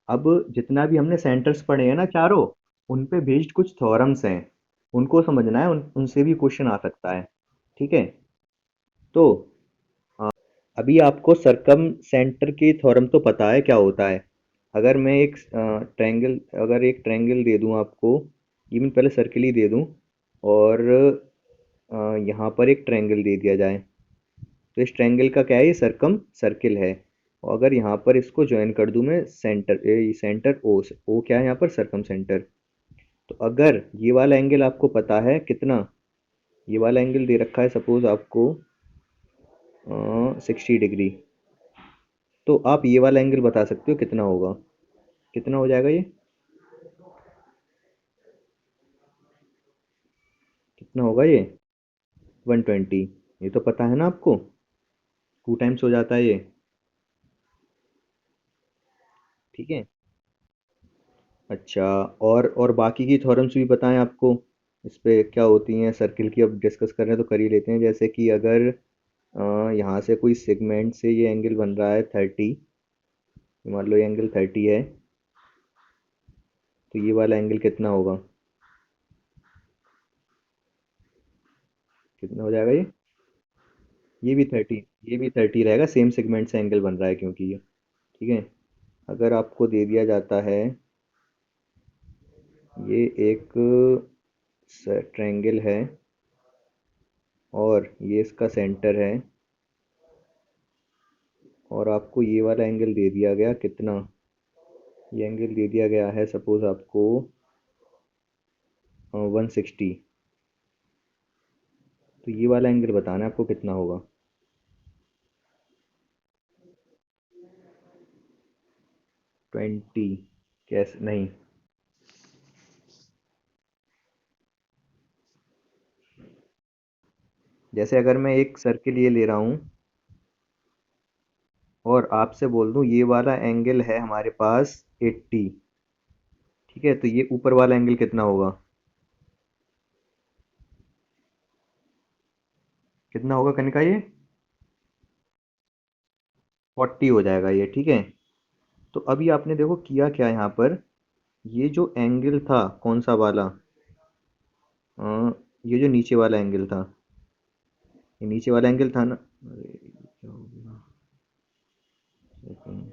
अब जितना भी हमने सेंटर्स पढ़े हैं ना चारों, उन पे बेस्ड कुछ थ्योरम्स हैं, उनको समझना है, उनसे भी क्वेश्चन आ सकता है। ठीक है। तो अभी आपको सरकम सेंटर की थ्योरम तो पता है क्या होता है। अगर मैं एक ट्रायंगल अगर एक ट्रायंगल दे दूं आपको, इवन पहले सर्किल ही दे दूं, और यहाँ पर एक ट्रायंगल दे दिया जाए, तो इस ट्रायंगल का क्या है, ये सरकम सर्किल है। और अगर यहाँ पर इसको ज्वाइन कर दूं मैं सेंटर, सेंटर ओ से, ओ क्या है यहाँ पर, सरकम सेंटर। तो अगर ये वाला एंगल आपको पता है कितना, ये वाला एंगल दे रखा है सपोज आपको 60 डिग्री, तो आप ये वाला एंगल बता सकते हो कितना होगा, कितना हो जाएगा ये, कितना होगा ये, 120। ये तो पता है ना आपको, 2 टाइम्स हो जाता है ये। ठीक है। अच्छा, और बाकी की थ्योरम्स भी बताएं आपको, इस पे क्या होती हैं सर्किल की, अब डिस्कस कर रहे हैं तो कर ही लेते हैं। जैसे कि अगर यहाँ से कोई सेगमेंट से ये एंगल बन रहा है 30, मान लो ये एंगल 30 है, तो ये वाला एंगल कितना होगा, कितना हो जाएगा ये भी 30, ये भी 30 रहेगा, सेम सेगमेंट से एंगल बन रहा है क्योंकि ये। ठीक है। अगर आपको दे दिया जाता है ये एक ट्रायंगल है, और ये इसका सेंटर है, और आपको ये वाला एंगल दे दिया गया कितना, ये एंगल दे दिया गया है सपोज आपको 160, तो ये वाला एंगल बताना है आपको कितना होगा। 20, कैसे नहीं, जैसे अगर मैं एक सर्किल ये ले रहा हूँ और आपसे बोल दूँ ये वाला एंगल है हमारे पास 80, ठीक है, तो ये ऊपर वाला एंगल कितना होगा, कितना होगा कनिका ये, 40 हो जाएगा ये। ठीक है। तो अभी आपने देखो किया क्या यहाँ पर, ये जो एंगल था कौन सा वाला, अ, ये जो नीचे वाला एंगल था, ये नीचे वाला एंगल था ना, अरे क्या हो गया, सेकंड,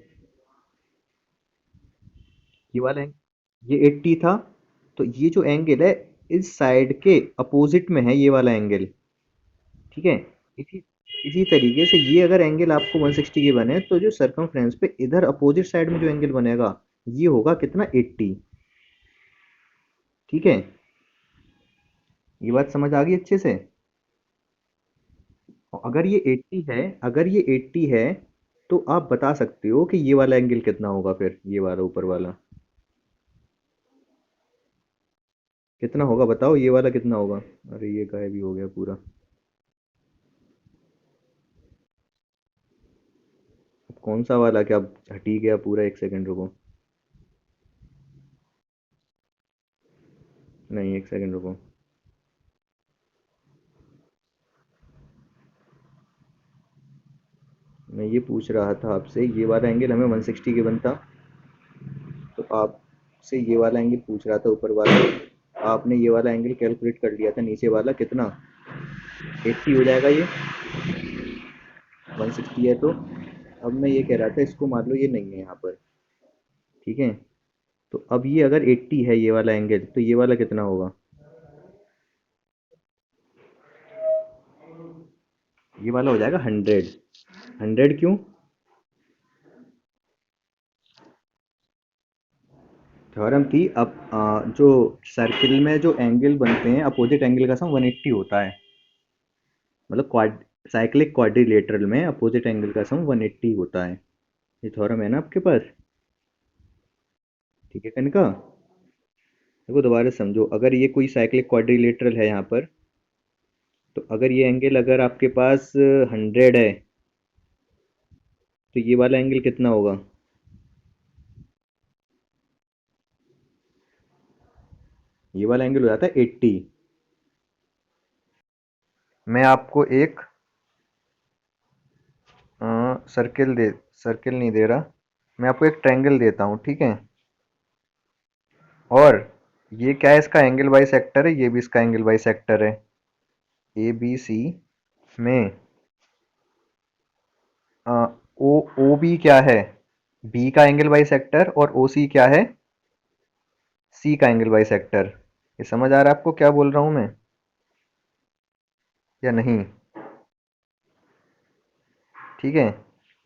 ये वाला ये 80 था, तो ये जो एंगल है इस साइड के अपोजिट में है ये वाला एंगल। ठीक है। इसी इसी तरीके से ये अगर एंगल आपको 160 के बने, तो जो सरकमफ्रेंस पे इधर अपोजिट साइड में जो एंगल बनेगा, ये होगा कितना, 80। ठीक है। ये बात समझ आ गई अच्छे से। और अगर ये 80 है, तो आप बता सकते हो कि ये वाला एंगल कितना होगा, फिर ये वाला ऊपर वाला कितना होगा, बताओ ये वाला कितना होगा। अरे ये गायब ही हो गया पूरा। अब कौन सा वाला, क्या हट ही गया पूरा, एक सेकंड रुको, नहीं एक सेकंड रुको, मैं ये पूछ रहा था आपसे, ये वाला एंगल हमें 160 के बनता, तो आपसे ये वाला एंगल पूछ रहा था ऊपर वाला, आपने ये वाला एंगल कैलकुलेट कर लिया था, नीचे वाला कितना, 80 हो जाएगा ये, 160 है तो। अब मैं ये कह रहा था, इसको मान लो ये नहीं है यहाँ पर, ठीक है, तो अब ये अगर 80 है ये वाला एंगल, तो ये वाला कितना होगा, ये वाला हो जाएगा 100। 100 क्यों, थ्योरम थी। अब जो सर्किल में जो एंगल बनते हैं अपोजिट एंगल का सम 180 होता है, मतलब क्वाड साइक्लिक क्वाड्रिलेटरल में अपोजिट एंगल का सम 180 होता है। ये थ्योरम है ना आपके पास। ठीक है कनिका, देखो दोबारा समझो, अगर ये कोई साइक्लिक क्वाड्रिलेटरल है यहाँ पर, तो अगर ये एंगल अगर आपके पास 100 है, तो ये वाला एंगल कितना होगा, ये वाला एंगल हो जाता है 80। मैं आपको एक सर्किल नहीं दे रहा, मैं आपको एक ट्रायंगल देता हूँ, ठीक है। और ये क्या है, इसका एंगल बाई सेक्टर है, ये भी इसका एंगल बाई सेक्टर है। ए बी सी में ओ ओ बी क्या है, बी का एंगल बाई सेक्टर, और ओ सी क्या है, सी का एंगल बाई सेक्टर। ये समझ आ रहा है आपको क्या बोल रहा हूँ मैं, या नहीं? ठीक है।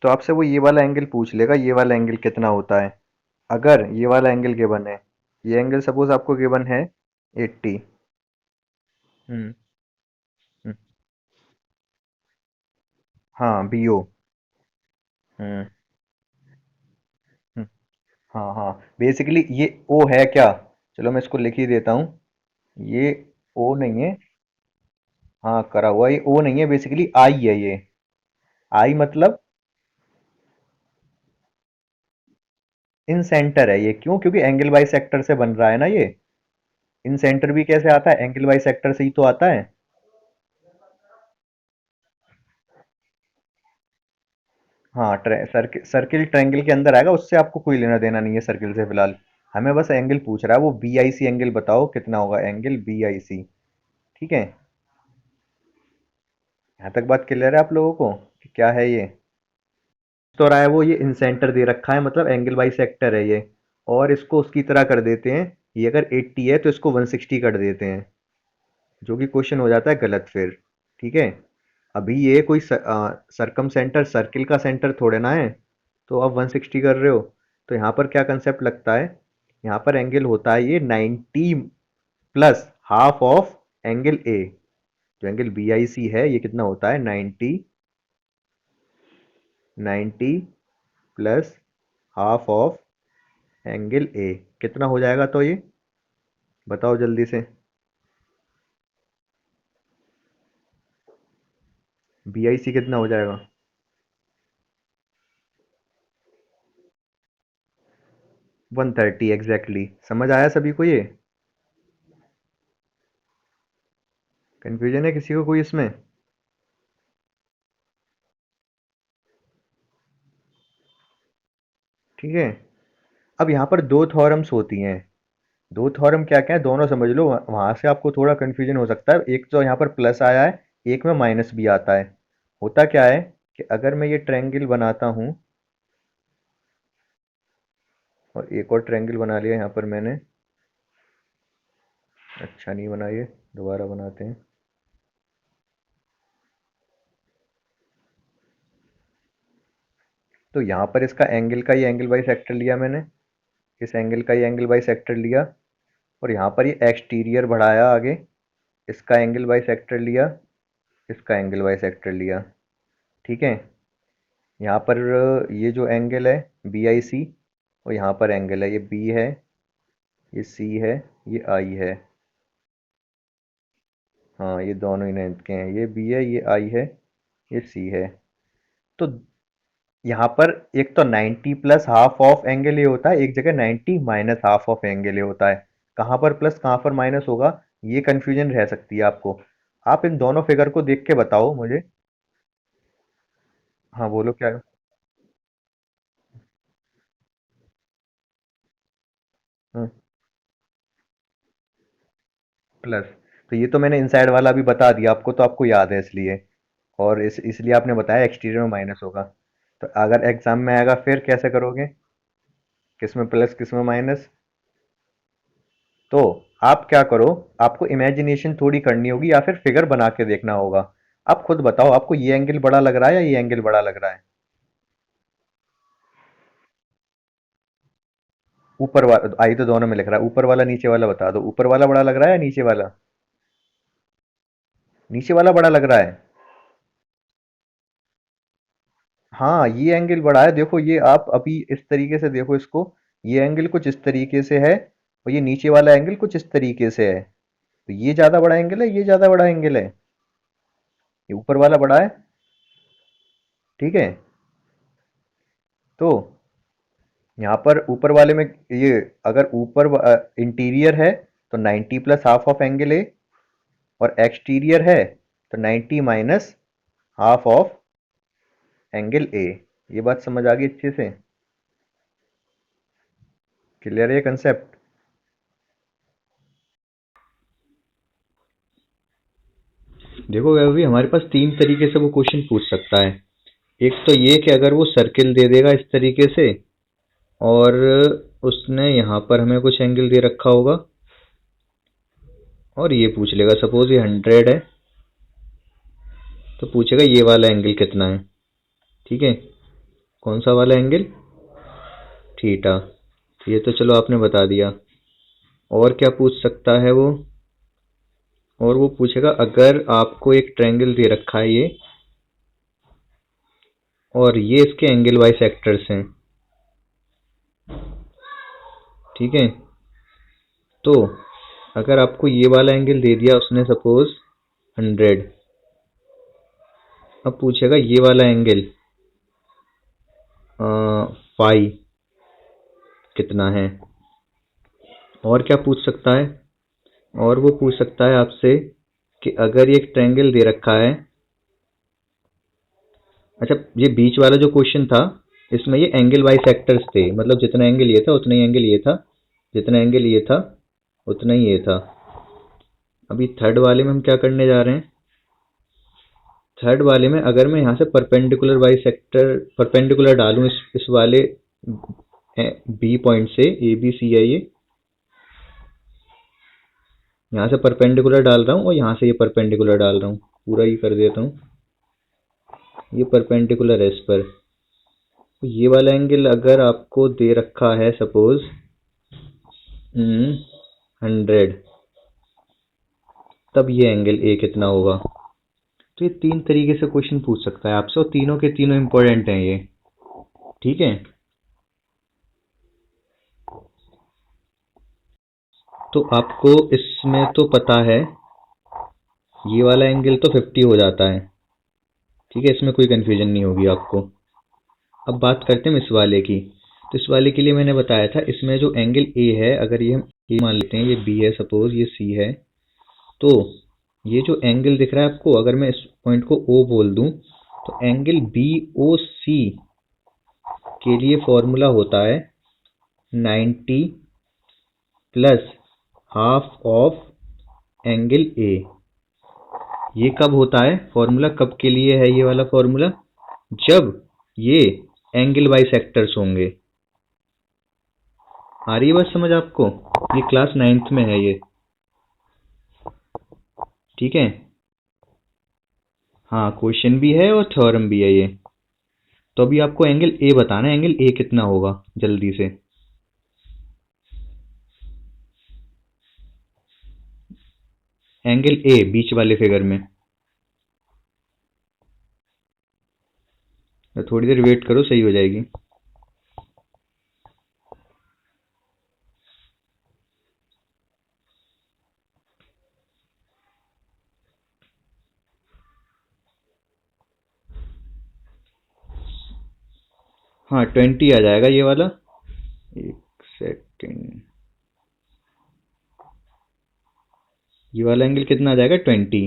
तो आपसे वो ये वाला एंगल पूछ लेगा, ये वाला एंगल कितना होता है। अगर ये वाला एंगल गिवन है, ये एंगल सपोज आपको गिवन है 80। हम्म। हम्म, हाँ बी ओ। हम्म। हम्म, हाँ हाँ, बेसिकली ये ओ है क्या, चलो मैं इसको लिख ही देता हूँ। ये ओ नहीं है, हाँ करा हुआ, ये ओ नहीं है, बेसिकली आई है ये। आई मतलब इन सेंटर है ये, क्यों, क्योंकि एंगल बाई सेक्टर से बन रहा है ना ये। इन सेंटर भी कैसे आता है, एंगल बाई सेक्टर से ही तो आता है। हाँ, सर्किल ट्रायंगल के अंदर आएगा, उससे आपको कोई लेना देना नहीं है सर्किल से फिलहाल। हमें बस एंगल पूछ रहा है, वो बी आई सी एंगल बताओ कितना होगा, एंगल बी आई सी। ठीक है। यहाँ तक बात क्लियर है आप लोगों को कि क्या है ये। तो रहा है वो, ये इन सेंटर दे रखा है, मतलब एंगल बाई सेक्टर है ये। और इसको उसकी तरह कर देते हैं, ये अगर 80 है तो इसको 160 कर देते हैं, जो कि क्वेश्चन हो जाता है गलत फिर। ठीक है। अभी ये कोई सरकम सेंटर सर्किल का सेंटर थोड़े ना है, तो आप 160 कर रहे हो। तो यहाँ पर क्या कंसेप्ट लगता है, यहाँ पर एंगल होता है ये 90 प्लस हाफ ऑफ एंगल ए। जो एंगल बी आई सी है, ये कितना होता है, 90, 90 प्लस हाफ ऑफ एंगल ए। कितना हो जाएगा तो ये, बताओ जल्दी से। बी आई सी कितना हो जाएगा? 130 एग्जैक्टली। समझ आया सभी को ये? कंफ्यूजन है किसी को कोई इसमें? ठीक है। अब यहाँ पर दो थॉरम्स होती हैं। दो थॉरम क्या क्या है, दोनों समझ लो, वहां से आपको थोड़ा कंफ्यूजन हो सकता है। एक तो यहाँ पर प्लस आया है, एक में माइनस भी आता है। होता क्या है कि अगर मैं ये ट्रायंगल बनाता हूँ, और एक और ट्रायंगल बना लिया यहाँ पर मैंने, अच्छा नहीं बनाइए, दोबारा बनाते हैं। तो यहाँ पर इसका एंगल का ये एंगल बाई सेक्टर लिया मैंने, इस एंगल का ये एंगल बाई सेक्टर लिया, और यहाँ पर ये एक्सटीरियर बढ़ाया आगे, इसका एंगल बाई सेक्टर लिया, इसका एंगल बाई सेक्टर लिया। ठीक है। यहाँ पर ये जो एंगल है बी आई सी, और यहाँ पर एंगल है, ये बी है, ये सी है, ये आई है। हाँ, ये दोनों ही लेंथ के हैं, ये बी है, ये आई है, ये सी है। तो यहाँ पर एक तो 90 प्लस हाफ ऑफ एंगल ये होता है, एक जगह 90 माइनस हाफ ऑफ एंगल ये होता है। कहाँ पर प्लस कहाँ पर माइनस होगा, ये कंफ्यूजन रह सकती है आपको। आप इन दोनों फिगर को देख के बताओ मुझे। हाँ बोलो क्या। हाँ, प्लस। तो ये तो मैंने इनसाइड वाला भी बता दिया आपको, तो आपको याद है इसलिए। और इसलिए आपने बताया एक्सटीरियर में माइनस होगा। तो अगर एग्जाम में आएगा फिर कैसे करोगे, किस में प्लस किस में माइनस? तो आप क्या करो, आपको इमेजिनेशन थोड़ी करनी होगी, या फिर फिगर बना के देखना होगा। आप खुद बताओ, आपको ये एंगल बड़ा लग रहा है या ये एंगल बड़ा लग रहा है? ऊपर वाला आई तो दोनों में लिख रहा है, ऊपर वाला नीचे वाला बता दो, ऊपर वाला बड़ा लग रहा है या नीचे वाला? नीचे वाला बड़ा लग रहा है। हाँ, ये एंगल बड़ा है, देखो ये आप अभी इस तरीके से देखो इसको, ये एंगल कुछ इस तरीके से है, और ये नीचे वाला एंगल कुछ इस तरीके से है। तो ये ज्यादा बड़ा एंगल है, ये ज्यादा बड़ा एंगल है, ये ऊपर वाला बड़ा है। ठीक है। तो यहाँ पर ऊपर वाले में, ये अगर ऊपर इंटीरियर है तो 90 प्लस हाफ ऑफ एंगल ए, और एक्सटीरियर है तो 90 माइनस हाफ ऑफ एंगल ए। ये बात समझ आ गई अच्छे से? क्लियर है ये कंसेप्ट? देखो अभी हमारे पास तीन तरीके से वो क्वेश्चन पूछ सकता है। एक तो ये कि अगर वो सर्किल दे देगा इस तरीके से, और उसने यहाँ पर हमें कुछ एंगल दे रखा होगा, और ये पूछ लेगा सपोज ये 100 है, तो पूछेगा ये वाला एंगल कितना है। ठीक है, कौन सा वाला एंगल? थीटा। तो ये तो चलो आपने बता दिया। और क्या पूछ सकता है वो? और वो पूछेगा अगर आपको एक ट्रायंगल दे रखा है ये, और ये इसके एंगल बाइसेक्टर्स हैं। ठीक है, तो अगर आपको ये वाला एंगल दे दिया उसने सपोज 100, अब पूछेगा ये वाला एंगल फाई कितना है। और क्या पूछ सकता है? और वो पूछ सकता है आपसे कि अगर ये एक ट्रायंगल दे रखा है, अच्छा ये बीच वाला जो क्वेश्चन था इसमें ये एंगल बाइसेक्टर्स थे, मतलब जितना एंगल ये था उतना ही एंगल ये था, जितना एंगल ये था उतना ही ये था। अभी थर्ड वाले में हम क्या करने जा रहे हैं? थर्ड वाले में अगर मैं यहाँ से परपेंडिकुलर बाइसेक्टर परपेंडिकुलर डालूं इस वाले बी पॉइंट से, ए बी सी है ये, यहाँ से परपेंडिकुलर डाल रहा हूँ और यहाँ से ये परपेंडिकुलर डाल रहा हूँ, पूरा ही कर देता हूँ। ये परपेंडिकुलर है इस पर। तो ये वाला एंगल अगर आपको दे रखा है सपोज 100, तब ये एंगल ए कितना होगा। तो ये तीन तरीके से क्वेश्चन पूछ सकता है आपसे, और तीनों के तीनों इंपॉर्टेंट हैं ये। ठीक है, तो आपको इसमें तो पता है ये वाला एंगल तो 50 हो जाता है। ठीक है, इसमें कोई कंफ्यूजन नहीं होगी आपको। अब बात करते हैं इस वाले की। तो इस वाले के लिए मैंने बताया था इसमें जो एंगल ए है, अगर ये हम ए मान लेते हैं, ये बी है सपोज, ये सी है, तो ये जो एंगल दिख रहा है आपको, अगर मैं इस पॉइंट को ओ बोल दूं, तो एंगल बी ओ सी के लिए फॉर्मूला होता है 90 प्लस हाफ ऑफ एंगल ए। ये कब होता है फॉर्मूला, कब के लिए है ये वाला फॉर्मूला? जब ये एंगल बाइसेक्टर्स होंगे। आ रही है बात समझ आपको? ये क्लास 9th में है ये। ठीक है, हाँ क्वेश्चन भी है और थ्योरम भी है ये। तो अभी आपको एंगल ए बताना है, एंगल ए कितना होगा जल्दी से। एंगल ए बीच वाले फिगर में, तो थोड़ी देर वेट करो, सही हो जाएगी। हाँ 20 आ जाएगा ये वाला। एक सेकेंड, ये वाला एंगल कितना आ जाएगा? 20।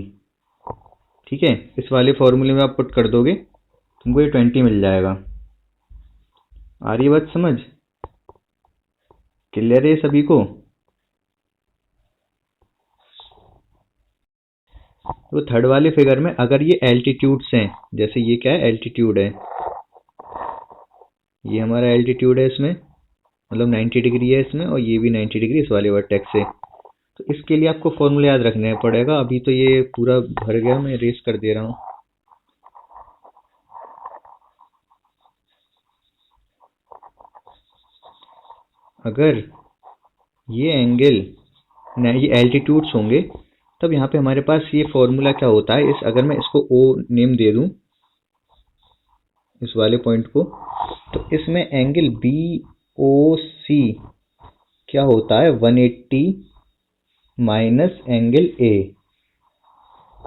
ठीक है, इस वाले फॉर्मूले में आप पुट कर दोगे, तुमको ये 20 मिल जाएगा। आ रही है बात समझ? क्लियर है ये सभी को? तो थर्ड वाले फिगर में अगर ये एल्टीट्यूड्स हैं, जैसे ये क्या है? एल्टीट्यूड है, ये हमारा एल्टीट्यूड है इसमें, मतलब 90 डिग्री है इसमें, और ये भी 90 डिग्री इस वाले वर्टेक्स से। तो इसके लिए आपको फॉर्मूला याद रखना पड़ेगा। अभी तो ये पूरा भर गया, मैं इरेज कर दे रहा हूँ। अगर ये एंगल ये एल्टीट्यूड्स होंगे, तब यहाँ पे हमारे पास ये फॉर्मूला क्या होता है, इस अगर मैं इसको ओ नेम दे दूं इस वाले पॉइंट को, तो इसमें एंगल बी ओ सी क्या होता है? 180 माइनस एंगल ए।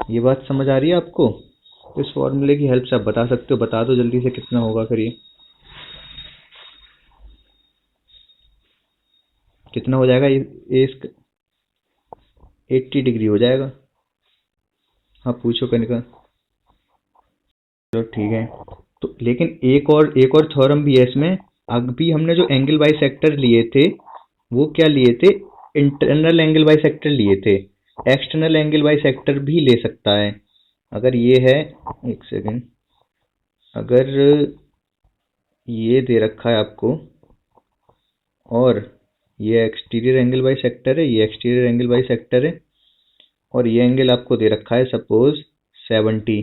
ये बात समझ आ रही है आपको? इस फॉर्मूले की हेल्प से आप बता सकते हो। बता दो जल्दी से कितना होगा फिर ये, कितना हो जाएगा ये 80 डिग्री हो जाएगा। हाँ पूछो कनिका। चलो ठीक है, तो लेकिन एक और थ्योरम भी है इसमें। अभी हमने जो एंगल बाइसेक्टर लिए थे वो क्या लिए थे, इंटरनल एंगल बाइसेक्टर लिए थे। एक्सटर्नल एंगल बाइसेक्टर भी ले सकता है। अगर ये है, एक सेकेंड, अगर ये दे रखा है आपको और ये एक्सटीरियर एंगल बाइसेक्टर है, ये एक्सटीरियर एंगल बाइसेक्टर है, और ये एंगल आपको दे रखा है सपोज 70।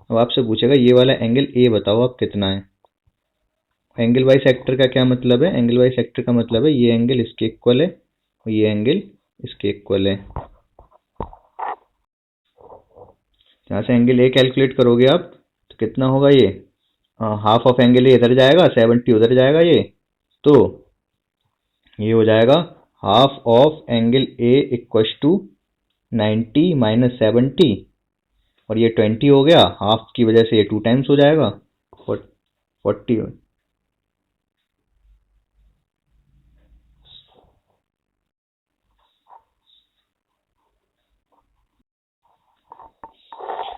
अब आपसे पूछेगा ये वाला एंगल ए बताओ आप कितना है। एंगल बाइसेक्टर का क्या मतलब है, एंगल बाइसेक्टर का मतलब है ये एंगल इसके इक्वल है और ये एंगल इसके इक्वल है। यहाँ से एंगल ए कैलकुलेट करोगे आप तो कितना होगा, ये हाफ ऑफ एंगल ए इधर जाएगा, 70 उधर जाएगा, ये तो ये हो जाएगा half of angle A equals to 90 minus 70, और ये 20 हो गया, हाफ की वजह से ये 2 टाइम्स हो जाएगा, 40।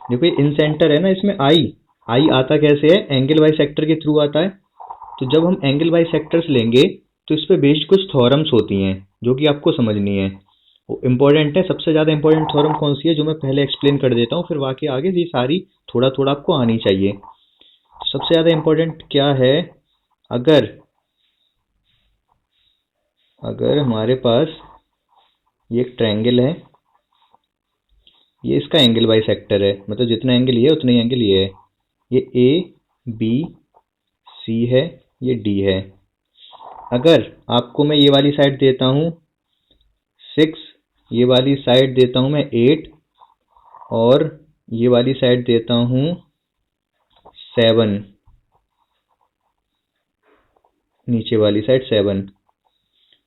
देखो ये इन सेंटर है ना, इसमें आई आई आता कैसे है, एंगल बाई सेक्टर के थ्रू आता है। तो जब हम एंगल बाई सेक्टर्स लेंगे तो इस पे बेस्ड कुछ थ्योरम्स होती हैं जो कि आपको समझनी है, वो इम्पोर्टेंट है। सबसे ज़्यादा इंपॉर्टेंट थ्योरम कौन सी है, जो मैं पहले एक्सप्लेन कर देता हूँ, फिर बाकी आगे ये सारी थोड़ा थोड़ा आपको आनी चाहिए। तो सबसे ज़्यादा इंपॉर्टेंट क्या है, अगर अगर हमारे पास ये एक ट्रायंगल है, ये इसका एंगल बाई सेक्टर है, मतलब जितना एंगल ये है उतना ही एंगल ये है, ये ए बी सी है, ये डी है। अगर आपको मैं ये वाली साइड देता हूँ 6, ये वाली साइड देता हूँ मैं 8, और ये वाली साइड देता हूँ 7, नीचे वाली साइड 7,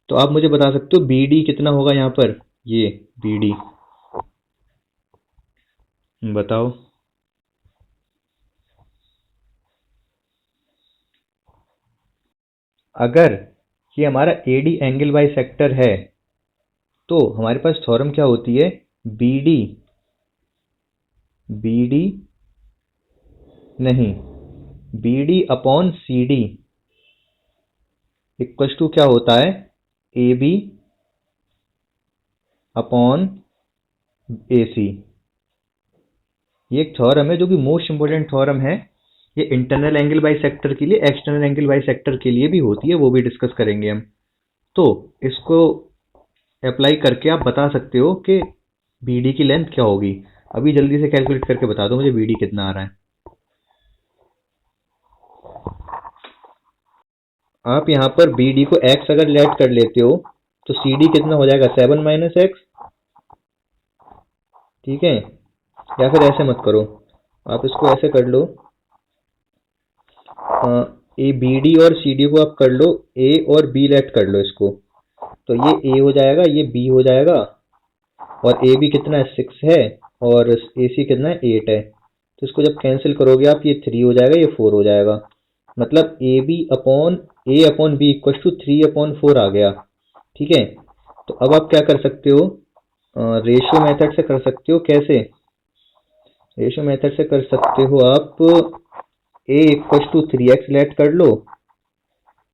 तो आप मुझे बता सकते हो बी डी कितना होगा यहाँ पर, ये बी डी बताओ। अगर ये हमारा A D angle bisector है तो हमारे पास थ्योरम क्या होती है, बी डी बी डी नहीं, B D upon C D equal to क्या होता है, ए बी अपॉन ए सी। ये एक थ्योरम है जो कि मोस्ट इंपोर्टेंट थ्योरम है। ये इंटरनल एंगल बाई सेक्टर के लिए, एक्सटर्नल एंगल बाई सेक्टर के लिए भी होती है, वो भी डिस्कस करेंगे हम। तो इसको अप्लाई करके आप बता सकते हो कि बी डी की लेंथ क्या होगी। अभी जल्दी से कैलकुलेट करके बता दो मुझे बी डी कितना आ रहा है। आप यहाँ पर बी डी को x अगर लेट कर लेते हो तो सी डी कितना हो जाएगा, 7 माइनस एक्स, ठीक है। या फिर ऐसे मत करो, आप इसको ऐसे कर लो, ए बी डी और सी डी को आप कर लो, ए और बी लेट कर लो इसको, तो ये ए हो जाएगा, ये बी हो जाएगा, और ए बी कितना है 6 है, और ए सी कितना है 8 है। तो इसको जब कैंसिल करोगे आप, ये 3 हो जाएगा, ये 4 हो जाएगा, मतलब ए अपॉन बी इक्वल टू 3/4 आ गया, ठीक है। तो अब आप क्या कर सकते हो, रेशियो मेथड से कर सकते हो। कैसे, रेशियो मेथड से कर सकते हो आप, ए इक्वल टू 3x लेट कर लो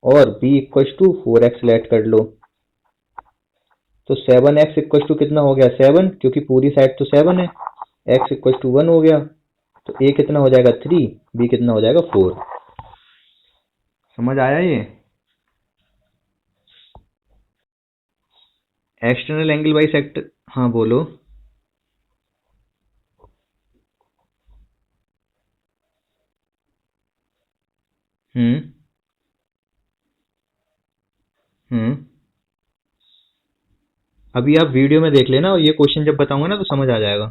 और B equal to 4x late कर लो। तो 7x इक्वल टू कितना हो गया, 7, क्योंकि पूरी साइड तो 7 है, x इक्वल टू 1 हो गया, तो a कितना हो जाएगा 3, b कितना हो जाएगा 4। समझ आया ये। एक्सटर्नल एंगल बाई सेक्टर, हाँ बोलो। हम्म हम्म अभी आप वीडियो में देख लेना और ये क्वेश्चन जब बताऊंगा ना तो समझ आ जाएगा।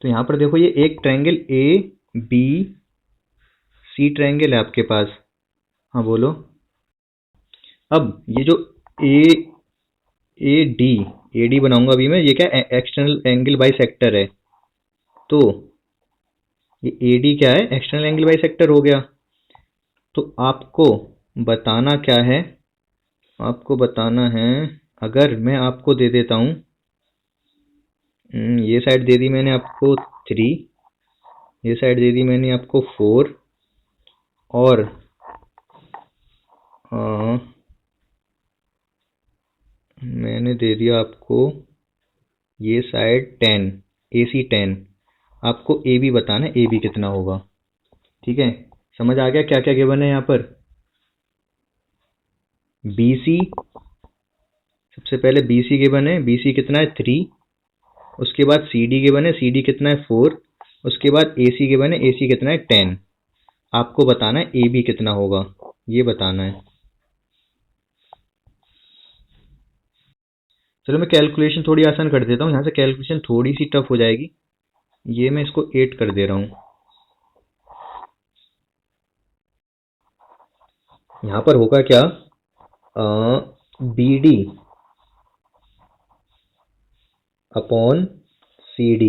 तो यहाँ पर देखो, ये एक triangle A B C triangle है आपके पास। हाँ बोलो। अब ये जो ए ए डी बनाऊंगा अभी मैं, ये क्या एक्सटर्नल एंगल बाई सेक्टर है, तो ये ए डी क्या है, एक्सटर्नल एंगल बाई सेक्टर हो गया। तो आपको बताना क्या है, आपको बताना है, अगर मैं आपको दे देता हूँ, ये साइड दे दी मैंने आपको 3, ये साइड दे दी मैंने आपको 4, और इन्होंने दे दिया आपको ये साइड 10, AC 10, आपको AB बताना है, AB कितना होगा। ठीक है, समझ आ गया क्या क्या गिवन है यहाँ पर। BC, सबसे पहले BC गिवन है, BC कितना है 3, उसके बाद CD गिवन है, CD कितना है 4, उसके बाद AC गिवन है, AC कितना है 10, आपको बताना है AB कितना होगा, ये बताना है। चलो मैं कैलकुलेशन थोड़ी आसान कर देता हूँ, यहाँ से कैलकुलेशन थोड़ी सी टफ हो जाएगी, ये मैं इसको 8 कर दे रहा हूँ। यहाँ पर होगा क्या, BD upon CD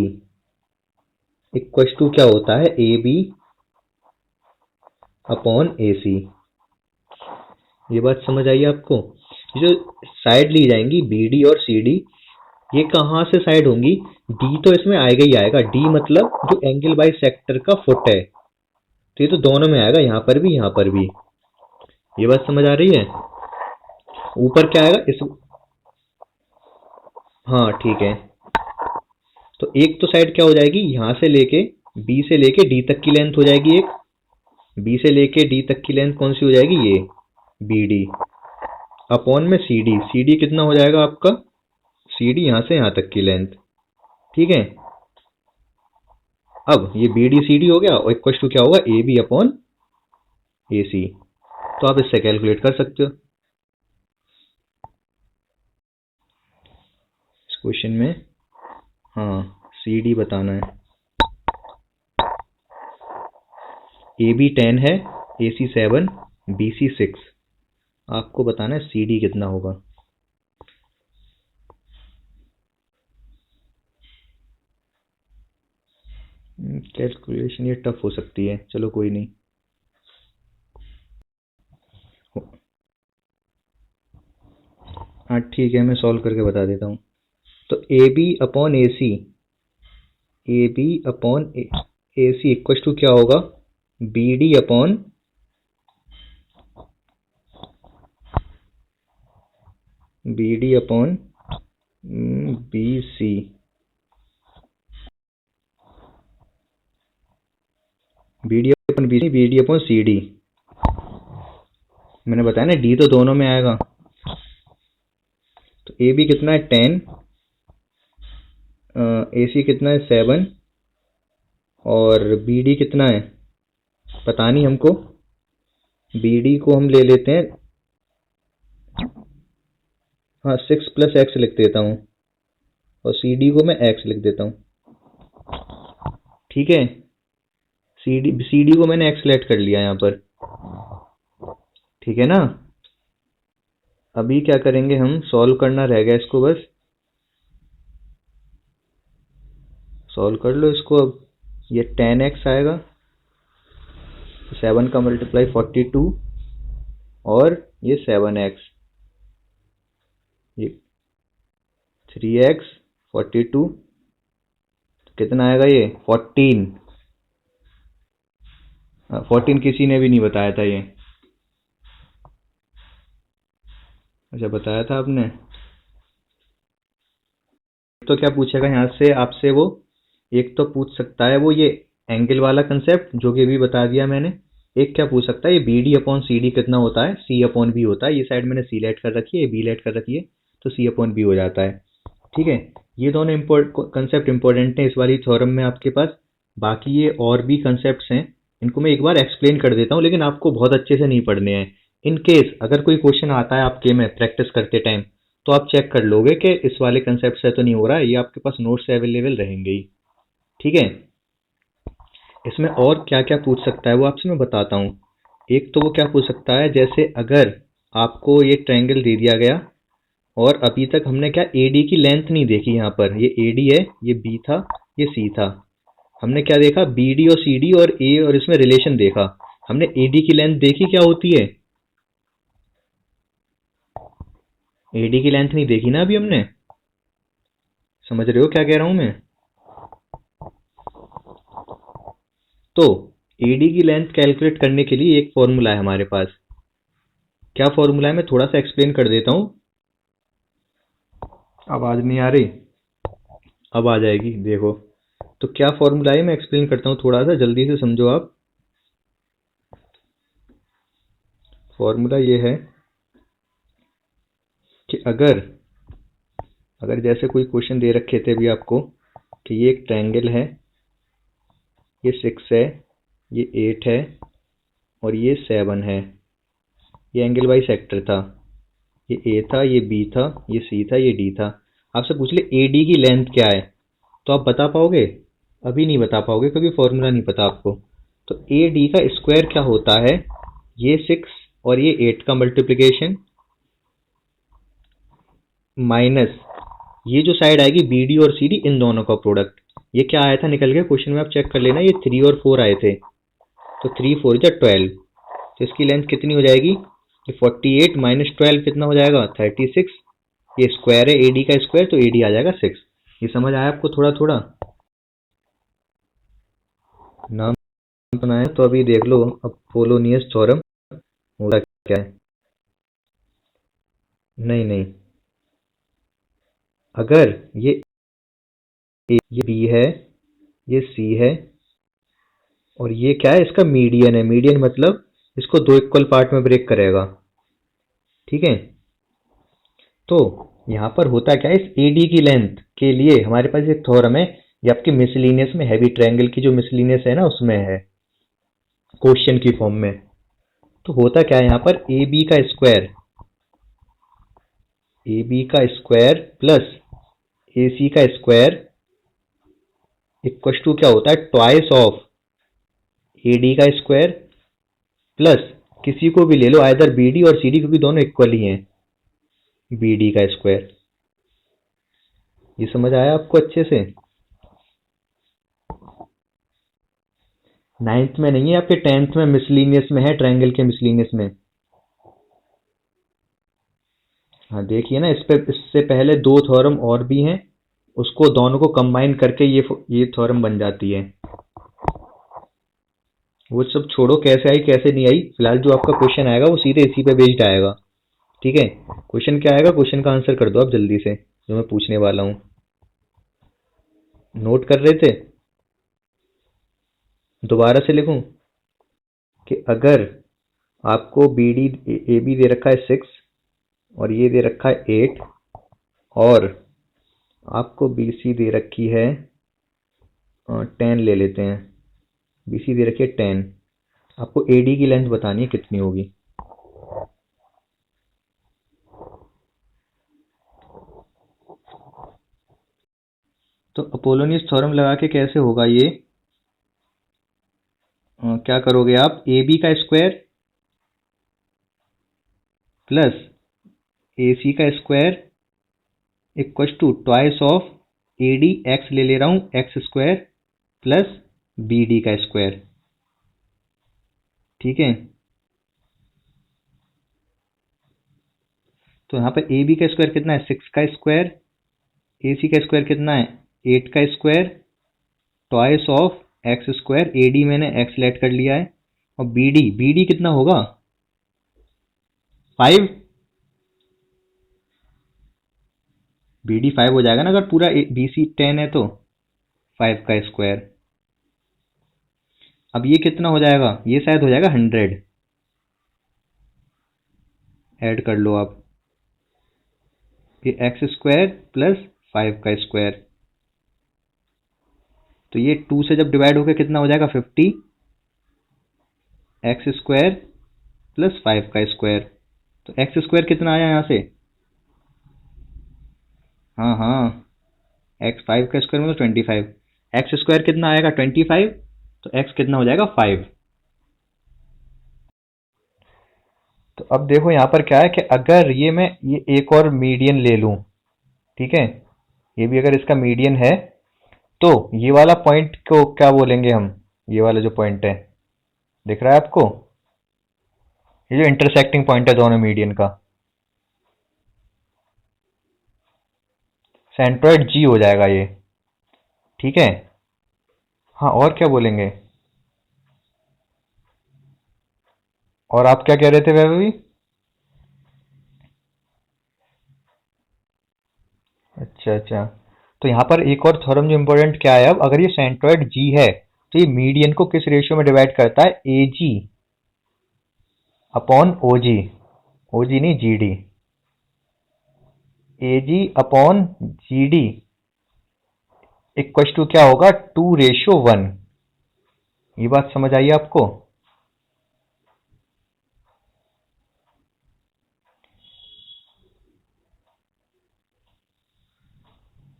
equal to क्या होता है, AB अपॉन AC। ये बात समझ आई आपको। ये जो साइड ली जाएंगी BD और CD, ये कहाँ से साइड होंगी, D तो इसमें आएगा ही आएगा, D मतलब जो एंगल बाई सेक्टर का फुट है, तो ये तो दोनों में आएगा, यहाँ पर भी यहाँ पर भी। ये बात समझ आ रही है। ऊपर क्या आएगा इस, हाँ ठीक है, तो एक तो साइड क्या हो जाएगी, यहाँ से लेके B से लेके D तक की लेंथ हो जाएगी एक, B से लेके D तक की लेंथ कौन सी हो जाएगी, ये BD अपॉन में CD, CD कितना हो जाएगा आपका, CD यहाँ से यहाँ तक की लेंथ। ठीक है, अब ये BD CD हो गया और इक्वल टू क्या होगा, AB अपॉन AC। तो आप इससे कैलकुलेट कर सकते हो इस क्वेश्चन में। हाँ, CD बताना है, AB 10 है, AC 7, BC 6, आपको बताना है CD कितना होगा। कैलकुलेशन ये टफ हो सकती है, चलो कोई नहीं। हाँ ठीक है, मैं सॉल्व करके बता देता हूँ। तो AB upon AC, AB upon AC equal to क्या होगा, BD upon BC। BD upon BC, BD upon CD, मैंने बताया ना D तो दोनों में आएगा। तो AB कितना है 10, AC कितना है 7, और BD कितना है पता नहीं हमको, BD को हम ले लेते हैं, हाँ 6 प्लस x लिख देता हूँ, और CD को मैं x लिख देता हूँ। ठीक है, CD को मैंने x सेलेक्ट कर लिया यहाँ पर। ठीक है ना, अभी क्या करेंगे हम, सॉल्व करना रह गया इसको, बस सॉल्व कर लो इसको। अब ये 10x आएगा, 7 का मल्टीप्लाई 42, और ये 7x, ये 3x 42, कितना आएगा ये 14, 14 किसी ने भी नहीं बताया था ये, अच्छा बताया था आपने। तो क्या पूछेगा यहाँ से आपसे वो, एक तो पूछ सकता है वो ये एंगल वाला कंसेप्ट जो कि अभी बता दिया मैंने, एक क्या पूछ सकता है ये BD अपॉन CD कितना होता है, C अपॉन B होता है, ये साइड मैंने C लेट कर रखी है, B लेट कर रखी है, तो C अपॉन B हो जाता है। ठीक है, ये दोनों कंसेप्ट इंपॉर्टेंट हैं इस वाली थ्योरम में आपके पास। बाकी ये और भी कंसेप्ट्स हैं, इनको मैं एक बार एक्सप्लेन कर देता हूँ, लेकिन आपको बहुत अच्छे से नहीं पढ़ने हैं। इन केस अगर कोई क्वेश्चन आता है आपके में प्रैक्टिस करते टाइम, तो आप चेक कर लोगे कि इस वाले कंसेप्ट से तो नहीं हो रहा है, ये आपके पास नोट्स अवेलेबल रहेंगे ही। ठीक है, इसमें और क्या क्या पूछ सकता है वो आपसे मैं बताता हूँ। एक तो वो क्या पूछ सकता है, जैसे अगर आपको ये ट्रायंगल दे दिया गया और अभी तक हमने क्या AD की लेंथ नहीं देखी, यहाँ पर ये AD है, ये B था, ये C था, हमने क्या देखा BD और CD और A और इसमें रिलेशन देखा, हमने AD की लेंथ देखी क्या होती है, AD की लेंथ नहीं देखी ना अभी हमने, समझ रहे हो क्या कह रहा हूं मैं। तो AD की लेंथ कैलकुलेट करने के लिए एक फॉर्मूला है हमारे पास, क्या फॉर्मूला है मैं थोड़ा सा एक्सप्लेन कर देता हूं। आवाज नहीं आ रही? अब आ जाएगी, देखो। तो क्या फॉर्मूला है, मैं एक्सप्लेन करता हूँ, थोड़ा सा जल्दी से समझो आप। फॉर्मूला ये है कि अगर अगर जैसे कोई क्वेश्चन दे रखे थे अभी आपको कि ये एक ट्रायंगल है, ये 6 है, ये 8 है और ये 7 है। ये एंगल बाई सेक्टर था। ये ए था, ये बी था, ये सी था, ये डी था। आपसे पूछ ले ए डी की लेंथ क्या है, तो आप बता पाओगे? अभी नहीं बता पाओगे क्योंकि फॉर्मूला नहीं पता आपको। तो ए डी का स्क्वायर क्या होता है? ये 6 और ये 8 का मल्टीप्लिकेशन माइनस ये जो साइड आएगी बी डी और सी डी, इन दोनों का प्रोडक्ट। ये क्या आया था निकल के क्वेश्चन में, आप चेक कर लेना, ये 3 और 4 आए थे। तो 3 4 जा 12। तो इसकी लेंथ कितनी हो जाएगी? ये 48 माइनस 12 कितना हो जाएगा? 36। ये स्क्वायर है ए डी का स्क्वायर, तो ए डी आ जाएगा 6। ये समझ आया आपको थोड़ा थोड़ा? नाम बनाया तो अभी देख लो अब पोलोनियस थ्योरम होता क्या है। नहीं नहीं, अगर ये बी है, ये सी है और ये क्या है, इसका मीडियन है। मीडियन मतलब इसको दो इक्वल पार्ट में ब्रेक करेगा, ठीक है? तो यहाँ पर होता क्या है, इस एडी की लेंथ के लिए हमारे पास एक थ्योरम है। ये आपके मिसलिनियस में हैवी ट्रायंगल की जो मिसलिनियस है ना, उसमें है, क्वेश्चन की फॉर्म में। तो होता क्या है यहाँ पर, ए बी का स्क्वायर प्लस ए सी का स्क्वायर इक्वल टू क्या होता है, ट्वाइस ऑफ ए डी का स्क्वायर प्लस किसी को भी ले लो, आइदर बी डी और सी डी, क्योंकि दोनों इक्वल ही हैं, बी डी का स्क्वायर। ये समझ आया आपको अच्छे से? नाइन्थ में नहीं है, आपके 10th में मिसलिनियस में है, ट्रायंगल के मिसलिनियस में। हाँ देखिए ना, इस पे इससे पहले दो थ्योरम और भी हैं, उसको दोनों को कंबाइन करके ये थ्योरम बन जाती है। वो सब छोड़ो कैसे आई कैसे नहीं आई, फिलहाल जो आपका क्वेश्चन आएगा वो सीधे इसी पे बेस्ड आएगा, ठीक है? क्वेश्चन क्या आएगा, क्वेश्चन का आंसर कर दो आप जल्दी से, जो मैं पूछने वाला हूँ। नोट कर रहे थे? दोबारा से लिखूं कि अगर आपको बी डी ए बी दे रखा है 6 और ये दे रखा है 8 और आपको बी सी दे रखी है 10 ले लेते हैं, बी सी दे रखी है 10। आपको ए डी की लेंथ बतानी है कितनी होगी। तो अपोलोनियस थ्योरम लगा के कैसे होगा ये, क्या करोगे आप, ए बी का स्क्वायर प्लस ए सी का square equal to twice of A D, X ले ले रहा हूँ, X square plus B D का स्क्वायर, ठीक है? तो यहाँ पर ए बी का स्क्वायर कितना है, 6 का स्क्वायर, ए सी का स्क्वायर कितना है, 8 का square, twice of x square, A D मैंने एक्स लेट कर लिया है, और बी डी कितना होगा, 5। बी डी 5 हो जाएगा ना, अगर पूरा बी सी 10 है तो 5 का स्क्वायर। अब ये कितना हो जाएगा, ये शायद हो जाएगा 100। ऐड कर लो आप, ये एक्स स्क्वायर प्लस 5 का स्क्वायर, तो ये 2 से जब डिवाइड होकर कितना हो जाएगा, 50 एक्स स्क्वायर प्लस 5 का स्क्वायर। तो एक्स स्क्वायर कितना आया यहाँ से, हाँ हाँ, एक्स 5 का स्क्वायर मतलब 25। एक्स स्क्वायर कितना आएगा, 25। तो एक्स कितना हो जाएगा, 5। तो अब देखो यहाँ पर क्या है कि अगर ये एक और मीडियन ले लूं, ठीक है, ये भी अगर इसका मीडियन है, तो ये वाला पॉइंट को क्या बोलेंगे हम, ये वाला जो पॉइंट है, दिख रहा है आपको, ये जो इंटरसेक्टिंग पॉइंट है दोनों मीडियन का, सेंट्रोइड जी हो जाएगा ये, ठीक है? हाँ, और क्या बोलेंगे? और आप क्या कह रहे थे वैभवी? अच्छा अच्छा। तो यहाँ पर एक और थ्योरम जो इम्पोर्टेंट क्या है, अब अगर ये सेंट्रोइड जी है तो ये मीडियन को किस रेशियो में डिवाइड करता है, ए जी अपॉन ओ जी। ओ जी नहीं, G D. A G upon G D equal to क्या होगा, 2:1। ये बात समझ आई आपको?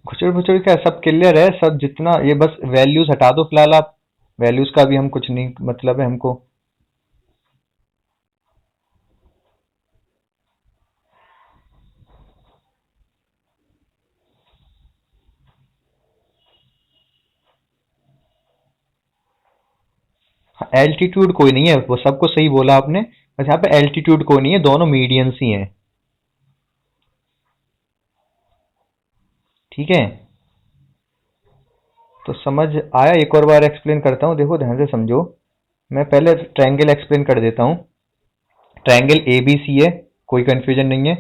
खुचड़ खुचड़ क्या, सब क्लियर है सब, जितना ये बस वैल्यूज हटा दो फिलहाल आप। वैल्यूज का भी हम कुछ नहीं मतलब है हमको। एल्टीट्यूड कोई नहीं है, वो सबको सही बोला आपने। बस यहाँ पे एल्टीट्यूड कोई नहीं है, दोनों मीडियंस ही हैं। ठीक है, तो समझ आया? एक और बार एक्सप्लेन करता हूँ, देखो ध्यान से समझो। मैं पहले ट्रायंगल एक्सप्लेन कर देता हूँ। ट्रायंगल ए बी सी है, कोई कंफ्यूजन नहीं है।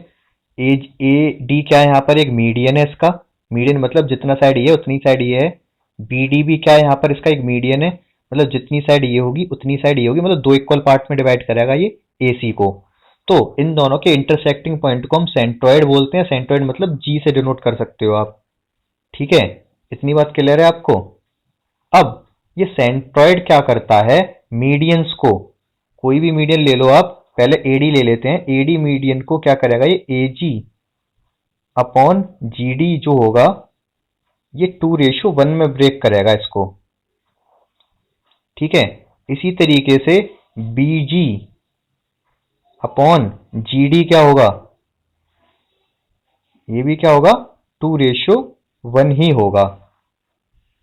ए डी क्या है, यहाँ पर एक मीडियन है इसका। मीडियन मतलब जितना साइड ये है उतनी साइड ये है। बी डी भी क्या है, यहाँ पर इसका एक मीडियन है, मतलब जितनी साइड ये होगी उतनी साइड ये होगी, मतलब दो इक्वल पार्ट में डिवाइड करेगा ये ए सी को। तो इन दोनों के इंटरसेक्टिंग पॉइंट को हम सेंट्रोइड बोलते हैं। सेंट्रोइड मतलब जी से डिनोट कर सकते हो आप। ठीक है, इतनी बात क्लियर है आपको? अब ये सेंट्रॉइड क्या करता है, मीडियंस को, कोई भी मीडियन ले लो आप, पहले एडी ले लेते हैं। एडी मीडियन को क्या करेगा, ये एजी अपॉन जीडी जो होगा, ये 2:1 में ब्रेक करेगा इसको। ठीक है, इसी तरीके से बीजी अपॉन जीडी क्या होगा, ये भी क्या होगा, 2:1 ही होगा।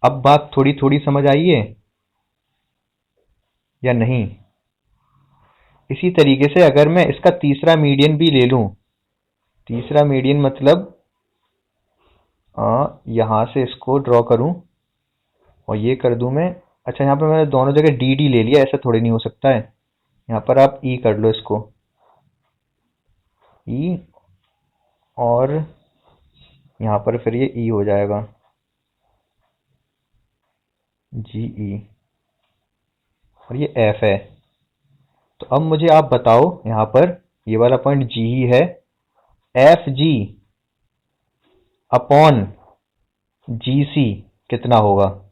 अब बात थोड़ी थोड़ी समझ आई है या नहीं? इसी तरीके से अगर मैं इसका तीसरा मीडियन भी ले लूं, तीसरा मीडियन मतलब यहाँ से इसको ड्रॉ करूं और ये कर दूं मैं। अच्छा, यहाँ पे मैंने दोनों जगह डी डी ले लिया, ऐसा थोड़ी नहीं हो सकता है। यहाँ पर आप ई कर लो इसको, ई, और यहाँ पर फिर ये ई हो जाएगा, जी ई, और ये एफ है। तो अब मुझे आप बताओ, यहाँ पर ये वाला पॉइंट जी ही है, एफ जी अपॉन जी सी कितना होगा?